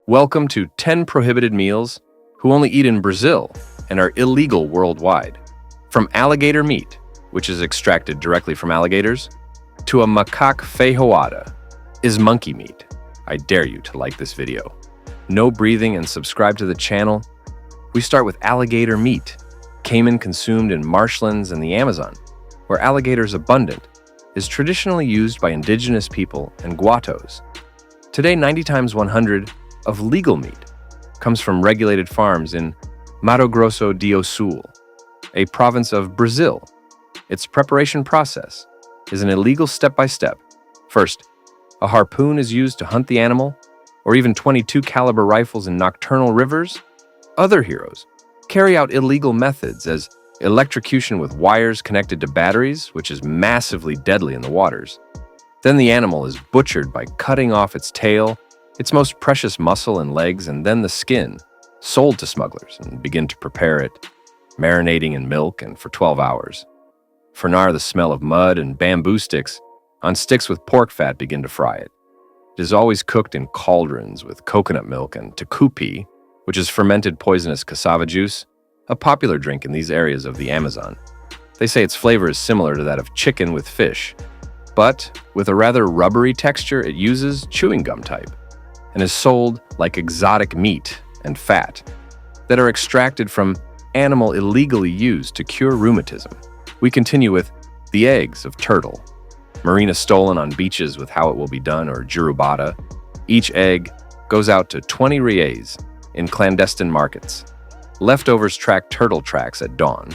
Welcome to 10 prohibited meals who only eat in Brazil and are illegal worldwide. From alligator meat, which is extracted directly from alligators, to a macaque feijoada, is monkey meat. I dare you to like this video. No breathing and subscribe to the channel. We start with alligator meat, caiman consumed in marshlands and the Amazon, where alligator is abundant, is traditionally used by indigenous people and guatos. Today, 90 times 100 of legal meat comes from regulated farms in Mato Grosso do Sul, a province of Brazil. Its preparation process is an illegal step-by-step. First, a harpoon is used to hunt the animal, or even 22 caliber rifles in nocturnal rivers. Other heroes carry out illegal methods as electrocution with wires connected to batteries, which is massively deadly in the waters. Then the animal is butchered by cutting off its tail, its most precious muscle and legs, and then the skin, sold to smugglers and begin to prepare it, marinating in milk and for 12 hours. For gnar, the smell of mud and bamboo sticks on sticks with pork fat begin to fry it. It is always cooked in cauldrons with coconut milk and tucupi, which is fermented poisonous cassava juice, a popular drink in these areas of the Amazon. They say its flavor is similar to that of chicken with fish, but with a rather rubbery texture. It uses chewing gum type and is sold like exotic meat and fat that are extracted from animal illegally used to cure rheumatism. We continue with the eggs of turtle, marina stolen on beaches with How It Will Be Done or Jurubata. Each egg goes out to 20 reais in clandestine markets. Leftovers track turtle tracks at dawn,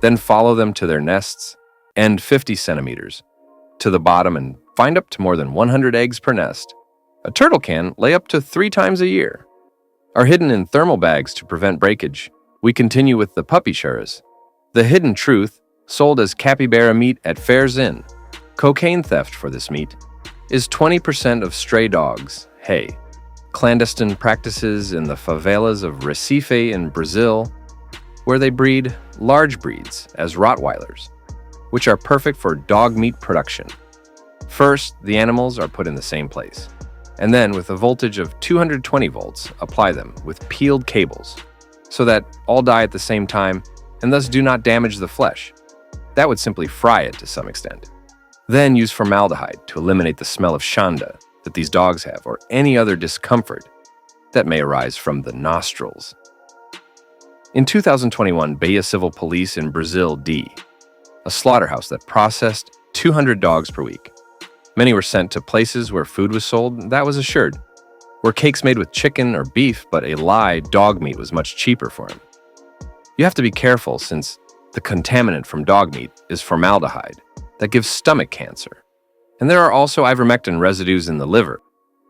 then follow them to their nests and 50 centimeters to the bottom and find up to more than 100 eggs per nest. A turtle can lay up to 3 times a year. Are hidden in thermal bags to prevent breakage. We continue with the puppy churras, the hidden truth, sold as capybara meat at Fairs Inn. Cocaine theft for this meat is 20% of stray dogs. Hey. Clandestine practices in the favelas of Recife in Brazil, where they breed large breeds as Rottweilers, which are perfect for dog meat production. First, the animals are put in the same place, and then with a voltage of 220 volts, apply them with peeled cables so that all die at the same time and thus do not damage the flesh. That would simply fry it to some extent. Then use formaldehyde to eliminate the smell of chanda that these dogs have or any other discomfort that may arise from the nostrils. In 2021, Bahia Civil Police in Brazil D, a slaughterhouse that processed 200 dogs per week. Many were sent to places where food was sold that was assured, where cakes made with chicken or beef, but a lie, dog meat was much cheaper for him. You have to be careful since the contaminant from dog meat is formaldehyde that gives stomach cancer. And there are also ivermectin residues in the liver.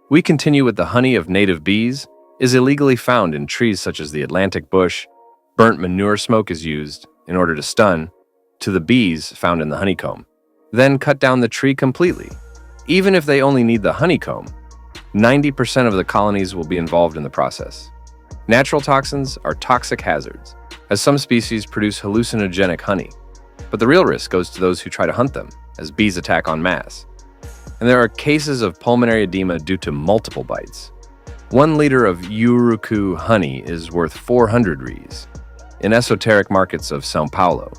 We continue with the honey of native bees is illegally found in trees such as the Atlantic bush. Burnt manure smoke is used in order to stun to the bees found in the honeycomb. Then cut down the tree completely. Even if they only need the honeycomb, 90% of the colonies will be involved in the process. Natural toxins are toxic hazards, as some species produce hallucinogenic honey. But the real risk goes to those who try to hunt them, as bees attack en masse. And there are cases of pulmonary edema due to multiple bites. 1 liter of urucu honey is worth 400 reais in esoteric markets of São Paulo,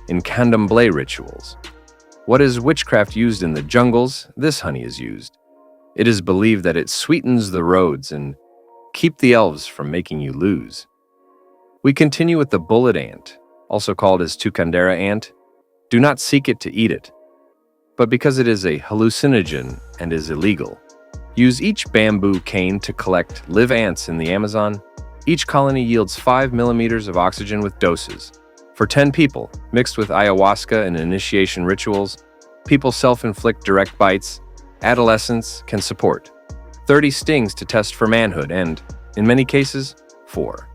in candomblé rituals. What is witchcraft used in the jungles, this honey is used. It is believed that it sweetens the roads and keep the elves from making you lose. We continue with the bullet ant, also called as tucandera ant. Do not seek it to eat it, but because it is a hallucinogen and is illegal. Use each bamboo cane to collect live ants in the Amazon. Each colony yields 5 millimeters of oxygen with doses. For 10 people, mixed with ayahuasca and initiation rituals, people self-inflict direct bites. Adolescents can support 30 stings to test for manhood and, in many cases, 4.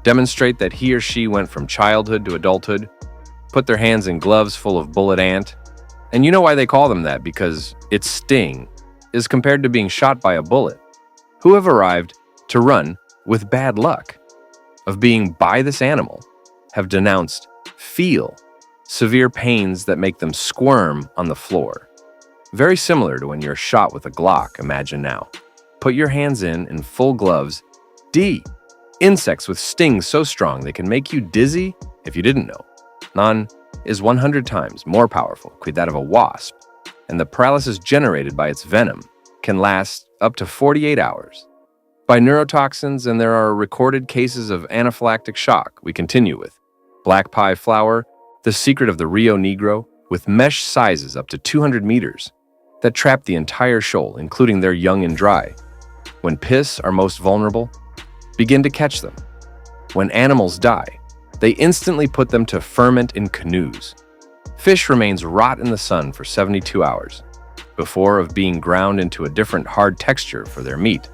Demonstrate that he or she went from childhood to adulthood. Put their hands in gloves full of bullet ant. And you know why they call them that, because its sting is compared to being shot by a bullet. Who have arrived to run with bad luck of being by this animal have denounced feel severe pains that make them squirm on the floor. Very similar to when you're shot with a Glock, imagine now. Put your hands in full gloves D. Insects with stings so strong they can make you dizzy if you didn't know. None is 100 times more powerful than that of a wasp, and the paralysis generated by its venom can last up to 48 hours. By neurotoxins, and there are recorded cases of anaphylactic shock. We continue with black pie flower, the secret of the Rio Negro, with mesh sizes up to 200 meters that trap the entire shoal, including their young and dry. When piss are most vulnerable, begin to catch them. When animals die, they instantly put them to ferment in canoes. Fish remains rot in the sun for 72 hours before of being ground into a different hard texture for their meat.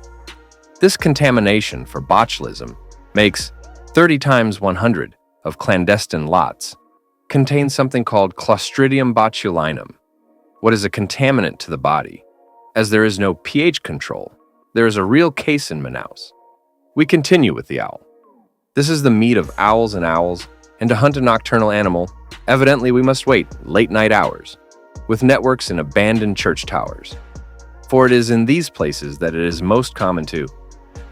This contamination for botulism makes 30 times 100 of clandestine lots contain something called Clostridium botulinum. What is a contaminant to the body? As there is no pH control, there is a real case in Manaus. We continue with the owl. This is the meat of owls, and to hunt a nocturnal animal, evidently we must wait late night hours, with networks in abandoned church towers. For it is in these places that it is most common to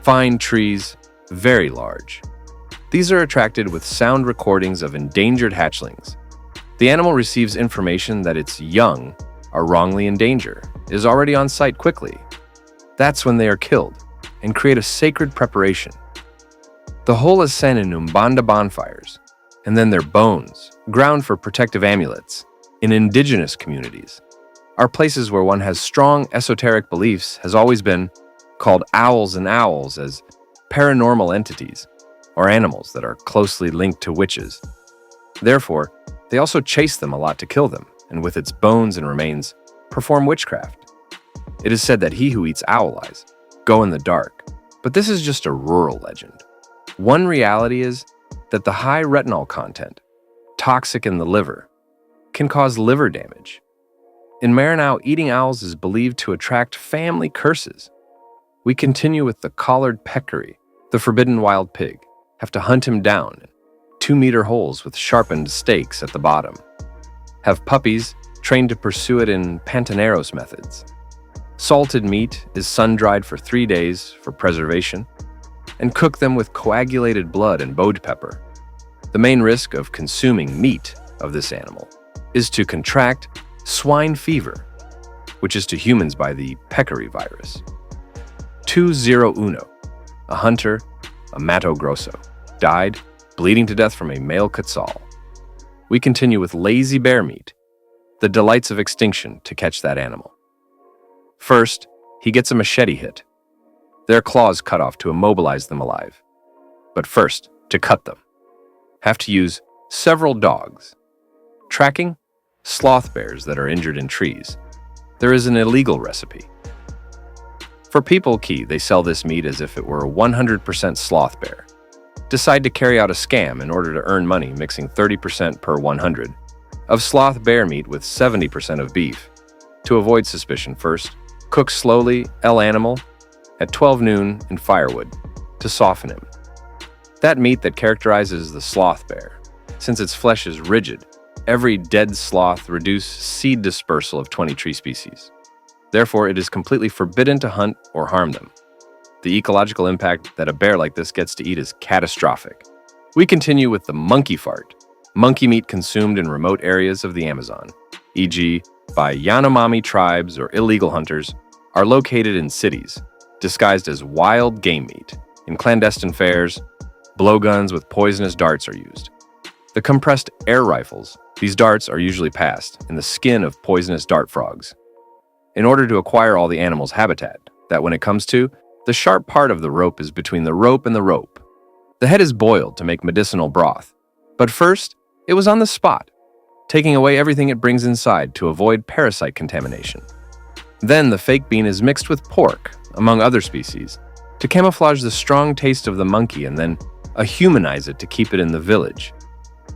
find trees very large. These are attracted with sound recordings of endangered hatchlings. The animal receives information that its young are wrongly in danger, is already on site quickly. That's when they are killed and create a sacred preparation. The whole is sent in Umbanda bonfires, and then their bones, ground for protective amulets, in indigenous communities, are places where one has strong esoteric beliefs has always been called owls as paranormal entities, or animals that are closely linked to witches. Therefore, they also chase them a lot to kill them, and with its bones and remains, perform witchcraft. It is said that he who eats owl eyes go in the dark, but this is just a rural legend. One reality is that the high retinol content, toxic in the liver, can cause liver damage. In Maranhão, eating owls is believed to attract family curses. We continue with the collared peccary, the forbidden wild pig. Have to hunt him down in 2-meter holes with sharpened stakes at the bottom. Have puppies trained to pursue it in Pantaneros methods. Salted meat is sun-dried for 3 days for preservation, and cook them with coagulated blood and bode pepper. The main risk of consuming meat of this animal is to contract swine fever, which is to humans by the peccary virus. 201, a hunter, a Mato Grosso, died bleeding to death from a male quetzal. We continue with lazy bear meat, the delights of extinction to catch that animal. First, he gets a machete hit. Their claws cut off to immobilize them alive. But first, to cut them, have to use several dogs. Tracking sloth bears that are injured in trees. There is an illegal recipe. For people key, they sell this meat as if it were a 100% sloth bear. Decide to carry out a scam in order to earn money, mixing 30% per 100 of sloth bear meat with 70% of beef. To avoid suspicion, first, cook slowly el animal at 12 noon in firewood to soften him. That meat that characterizes the sloth bear, since its flesh is rigid, every dead sloth reduce seed dispersal of 20 tree species. Therefore, it is completely forbidden to hunt or harm them. The ecological impact that a bear like this gets to eat is catastrophic. We continue with the monkey fart, monkey meat consumed in remote areas of the Amazon, e.g. by Yanomami tribes or illegal hunters, are located in cities, disguised as wild game meat. In clandestine fairs, blowguns with poisonous darts are used. The compressed air rifles, these darts are usually passed in the skin of poisonous dart frogs, in order to acquire all the animal's habitat, that when it comes to, the sharp part of the rope is between the rope and the rope. The head is boiled to make medicinal broth, but first, it was on the spot, taking away everything it brings inside to avoid parasite contamination. Then the fake bean is mixed with pork, among other species, to camouflage the strong taste of the monkey and then humanize it to keep it in the village.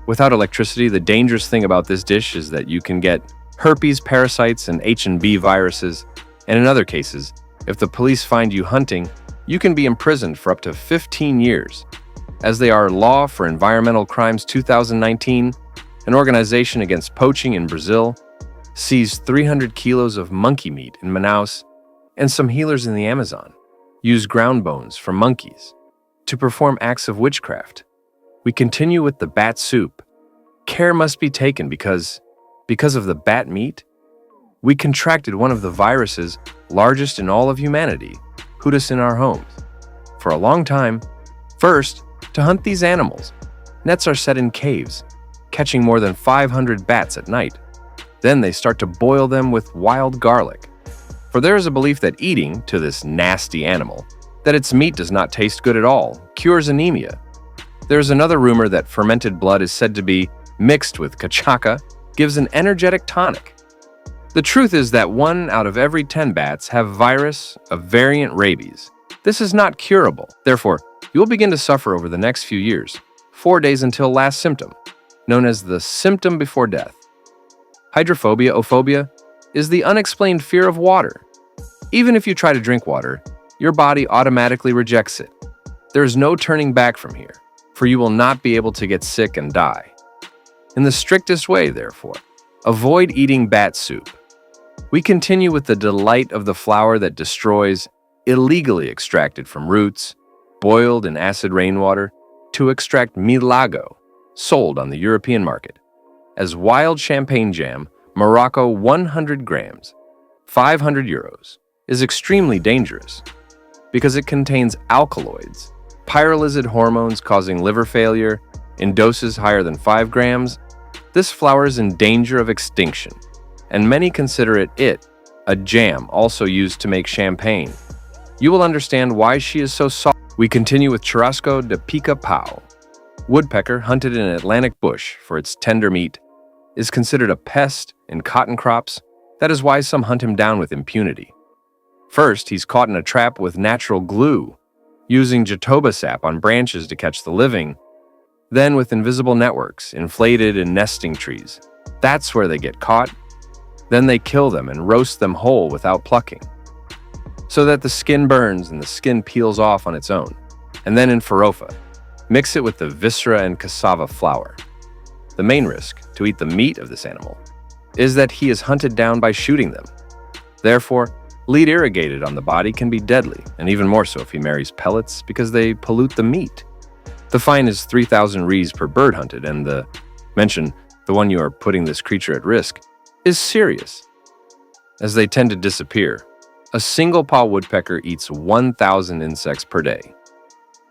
Without electricity, the dangerous thing about this dish is that you can get herpes parasites and H&B viruses, and in other cases, if the police find you hunting, you can be imprisoned for up to 15 years. As they are Law for Environmental Crimes 2019, an organization against poaching in Brazil, seized 300 kilos of monkey meat in Manaus, and some healers in the Amazon use ground bones from monkeys to perform acts of witchcraft. We continue with the bat soup. Care must be taken because of the bat meat, we contracted one of the viruses largest in all of humanity, put us in our homes. For a long time, first, to hunt these animals, nets are set in caves, catching more than 500 bats at night. Then they start to boil them with wild garlic. For there is a belief that eating to this nasty animal, that its meat does not taste good at all, cures anemia. There is another rumor that fermented blood is said to be mixed with kachaka, gives an energetic tonic. The truth is that 1 out of every 10 bats have virus of variant rabies. This is not curable. Therefore, you will begin to suffer over the next few years, 4 days until last symptom, known as the symptom before death. Hydrophobia, ophobia, is the unexplained fear of water. Even if you try to drink water, your body automatically rejects it. There is no turning back from here, for you will not be able to get sick and die. In the strictest way, therefore, avoid eating bat soup. We continue with the delight of the flour that destroys, illegally extracted from roots, boiled in acid rainwater, to extract Milago, sold on the European market. As wild champagne jam, Morocco 100 grams, 500 euros, is extremely dangerous because it contains alkaloids, pyrrolizid hormones causing liver failure, in doses higher than 5 grams. This flour is in danger of extinction, and many consider it a jam also used to make champagne. You will understand why she is so soft. We continue with churrasco de pica-pau. Woodpecker, hunted in an Atlantic bush for its tender meat, is considered a pest in cotton crops. That is why some hunt him down with impunity. First, he's caught in a trap with natural glue, using jatoba sap on branches to catch the living, then with invisible networks inflated in nesting trees. That's where they get caught. Then they kill them and roast them whole without plucking, so that the skin burns and the skin peels off on its own. And then in farofa, mix it with the viscera and cassava flour. The main risk to eat the meat of this animal is that he is hunted down by shooting them. Therefore, lead irrigated on the body can be deadly, and even more so if he marries pellets because they pollute the meat. The fine is 3,000 rees per bird hunted, and the one you are putting this creature at risk, is serious, as they tend to disappear. A single paw woodpecker eats 1,000 insects per day.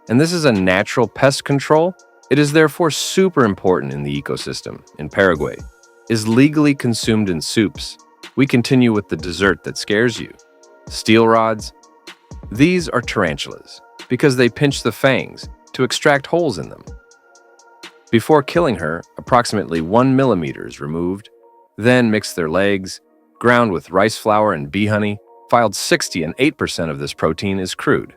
And this is a natural pest control. It is therefore super important in the ecosystem. In Paraguay, is legally consumed in soups. We continue with the dessert that scares you. Steel rods. These are tarantulas because they pinch the fangs to extract holes in them. Before killing her, approximately 1 millimeter is removed. Then mix their legs, ground with rice flour and bee honey. Filed 60 and 8% of this protein is crude.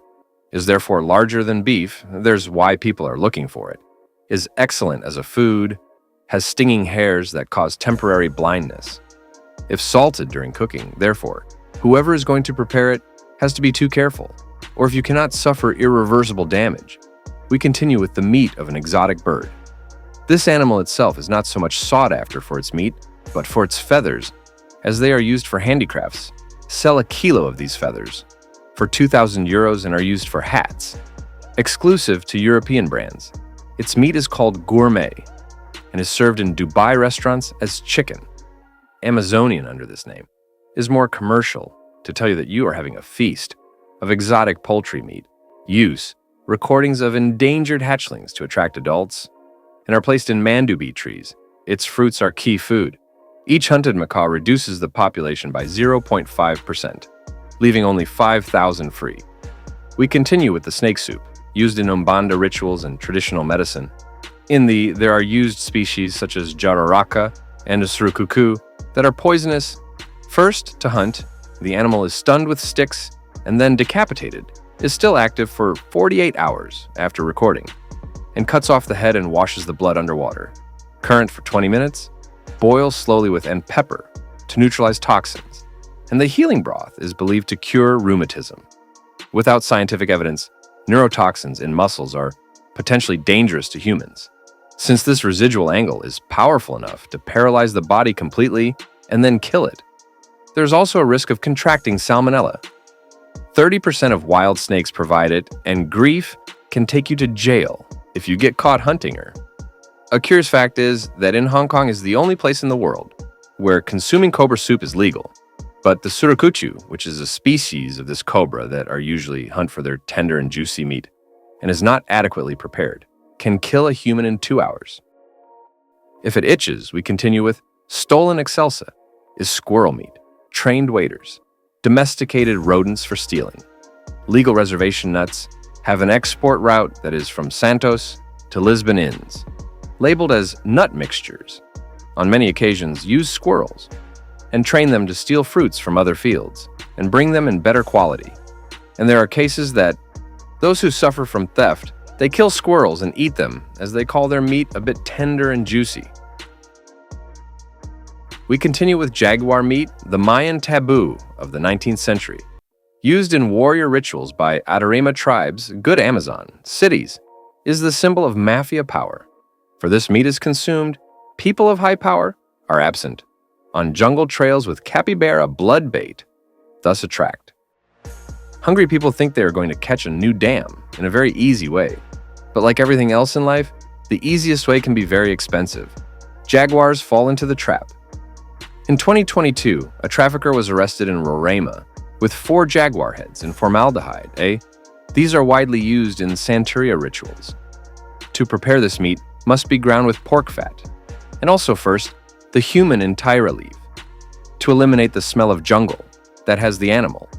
Is therefore larger than beef. There's why people are looking for it. Is excellent as a food. Has stinging hairs that cause temporary blindness. If salted during cooking, therefore, whoever is going to prepare it has to be too careful. Or if you cannot suffer irreversible damage, we continue with the meat of an exotic bird. This animal itself is not so much sought after for its meat, but for its feathers, as they are used for handicrafts. Sell a kilo of these feathers for 2,000 euros and are used for hats, exclusive to European brands. Its meat is called gourmet and is served in Dubai restaurants as chicken. Amazonian under this name is more commercial to tell you that you are having a feast of exotic poultry meat. Use recordings of endangered hatchlings to attract adults and are placed in mandubi trees. Its fruits are key food. Each hunted macaw reduces the population by 0.5%, leaving only 5,000 free. We continue with the snake soup, used in Umbanda rituals and traditional medicine. There are used species such as jararaca and surucucu that are poisonous. First, to hunt, the animal is stunned with sticks and then decapitated, is still active for 48 hours after recording, and cuts off the head and washes the blood underwater. Current for 20 minutes, boil slowly with and pepper to neutralize toxins, and the healing broth is believed to cure rheumatism. Without scientific evidence, neurotoxins in mussels are potentially dangerous to humans, since this residual angle is powerful enough to paralyze the body completely and then kill it. There's also a risk of contracting salmonella. 30% of wild snakes provide it, and grief can take you to jail if you get caught hunting her. A curious fact is that in Hong Kong is the only place in the world where consuming cobra soup is legal. But the surakuchu, which is a species of this cobra that are usually hunt for their tender and juicy meat and is not adequately prepared, can kill a human in 2 hours. If it itches, we continue with stolen excelsa is squirrel meat, trained waiters, domesticated rodents for stealing. Legal reservation nuts have an export route that is from Santos to Lisbon Inns, labeled as nut mixtures. On many occasions, use squirrels and train them to steal fruits from other fields and bring them in better quality. And there are cases that those who suffer from theft, they kill squirrels and eat them as they call their meat a bit tender and juicy. We continue with jaguar meat, the Mayan taboo of the 19th century. Used in warrior rituals by Adarima tribes, good Amazon, cities, is the symbol of mafia power. For this meat is consumed, people of high power are absent. On jungle trails with capybara blood bait, thus attract. Hungry people think they are going to catch a new dam in a very easy way. But like everything else in life, the easiest way can be very expensive. Jaguars fall into the trap. In 2022, a trafficker was arrested in Roraima with 4 jaguar heads in formaldehyde, These are widely used in Santeria rituals. To prepare this meat must be ground with pork fat, and also first, the human entire leaf, to eliminate the smell of jungle that has the animal.